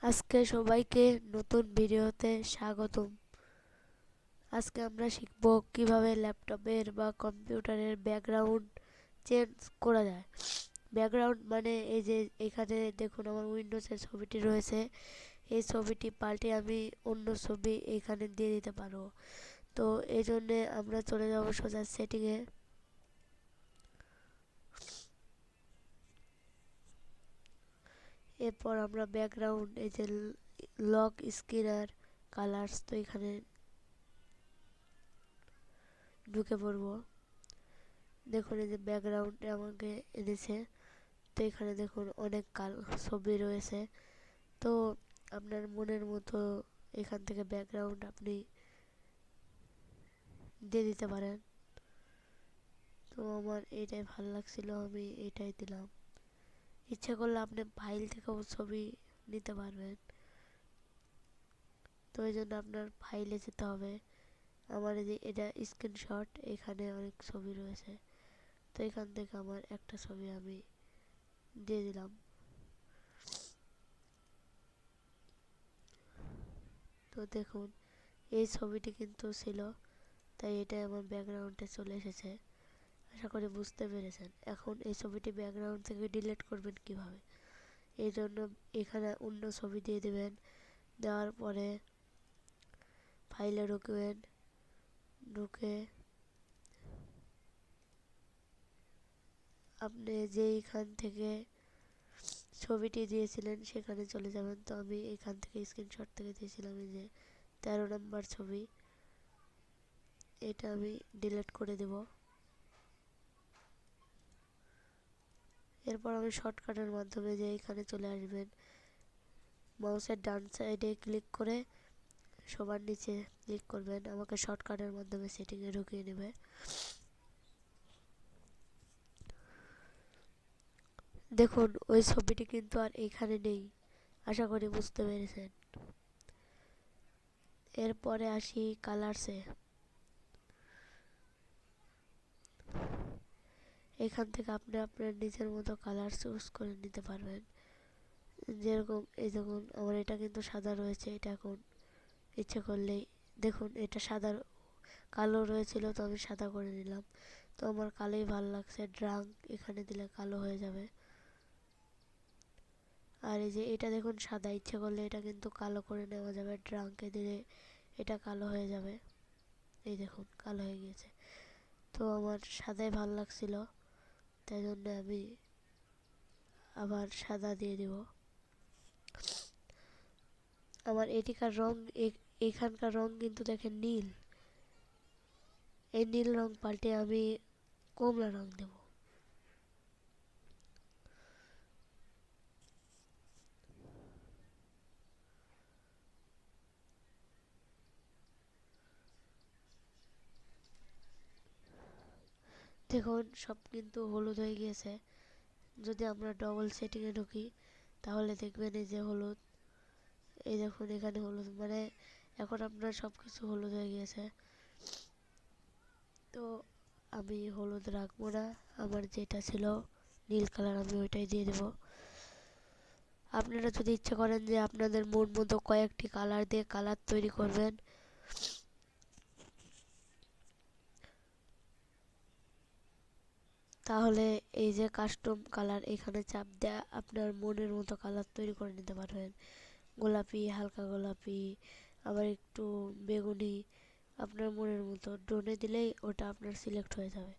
আজকে সবাইকে নতুন ভিডিওতে স্বাগতম। আজকে আমরা শিখব কিভাবে ল্যাপটপের বা কম্পিউটারের ব্যাকগ্রাউন্ড চেঞ্জ করা যায়। ব্যাকগ্রাউন্ড মানে এই যে এখানে দেখুন আমার উইন্ডোজের ছবিটি রয়েছে, এই ছবিটি পাল্টে আমি অন্য ছবি এখানে দিয়ে দিতে পারবো। তো এই জন্যে আমরা চলে যাব সোজা সেটিংয়ে। এরপর আমরা ব্যাকগ্রাউন্ড এই যে লক স্ক্রিন আর কালার্স, তো এখানে ঢুকে পড়বো। দেখুন এই যে ব্যাকগ্রাউন্ডে আমাকে এনেছে, তো এখানে দেখুন অনেক ছবি রয়েছে। তো আপনার মনের মতো এখান থেকে ব্যাকগ্রাউন্ড আপনি দিয়ে দিতে পারেন। তো আমার এইটাই ভালো লাগছিল, আমি এটাই দিলাম। ইচ্ছে করলে আপনি ফাইল থেকেও ছবি নিতে পারবেন, তো এই জন্য আপনার ফাইলে যেতে হবে। আমার এই যে এটা স্ক্রিনশট, এখানে অনেক ছবি রয়েছে, তো এখান থেকে আমার একটা ছবি আমি দিয়ে দিলাম। তো দেখুন এই ছবিটি কিন্তু ছিল, তাই এটা আমার ব্যাকগ্রাউন্ডে চলে এসেছে। আশা করি বুঝতে পেরেছেন। এখন এই ছবিটি ব্যাকগ্রাউন্ড থেকে ডিলিট করবেন কিভাবে, এই জন্য এখানে অন্য ছবি দিয়ে দেবেন। দেওয়ার পরে ফাইলে ঢুকবেন, ঢুকে আপনি যেইখান থেকে ছবিটি দিয়েছিলেন সেখানে চলে যাবেন। তো আমি এখান থেকে স্ক্রিনশট থেকে দিয়েছিলাম এই যে 13 নম্বর ছবি, এটা আমি ডিলিট করে দেব। এরপর আমি শর্টকাটের মাধ্যমে যে এখানে চলে আসবেন, মাউসের ডান সাইডে ক্লিক করে সবার নিচে ক্লিক করবেন, আমাকে শর্টকাটের মাধ্যমে সেটিংয়ে ঢুকিয়ে নেবে। দেখুন ওই ছবিটি কিন্তু আর এখানে নেই, আশা করি বুঝতে পেরেছেন। এরপরে আসি কালারসে। এখান থেকে আপনি আপনার নিজের মতো কালার চুজ করে নিতে পারবেন। যেরকম এই দেখুন আমার এটা কিন্তু সাদা রয়েছে, এটা এখন ইচ্ছে করলেই দেখুন এটা সাদা কালো রয়েছিল, তো আমি সাদা করে নিলাম। তো আমার কালোই ভালো লাগছে, ড্রাঙ্ক এখানে দিলে কালো হয়ে যাবে। আর এই যে এটা দেখুন সাদা, ইচ্ছে করলে এটা কিন্তু কালো করে নেওয়া যাবে, ড্রাঙ্কে দিলে এটা কালো হয়ে যাবে। এই দেখুন কালো হয়ে গিয়েছে। তো আমার সাদাই ভালো লাগছিল, তাই জন্য আমি আবার সাদা দিয়ে দিব। আমার এটিকার রং এখানকার রং কিন্তু দেখেন নীল, এই নীল রং পাল্টে আমি কমলা রং দেব। দেখুন সব কিন্তু হলুদ হয়ে গিয়েছে। যদি আমরা ডবল সেটিংয়ে ঢুকি তাহলে দেখবেন এই যে হলুদ, এই দেখুন এখানে হলুদ, মানে এখন আপনার সব কিছু হলুদ হয়ে গিয়েছে। তো আমি হলুদ রাখবো না, আমার যেটা ছিল নীল কালার আমি ওইটাই দিয়ে দেবো। আপনারা যদি ইচ্ছে করেন যে আপনাদের মন মতো কয়েকটি কালার দিয়ে কালার তৈরি করবেন, তাহলে এই যে কাস্টম কালার এখানে চাপ দেয়া আপনার মনের মতো কালার তৈরি করে নিতে পারবেন। গোলাপি, হালকা গোলাপি, আবার একটু বেগুনি, আপনার মনের মতো ডোনে দিলেই ওটা আপনার সিলেক্ট হয়ে যাবে।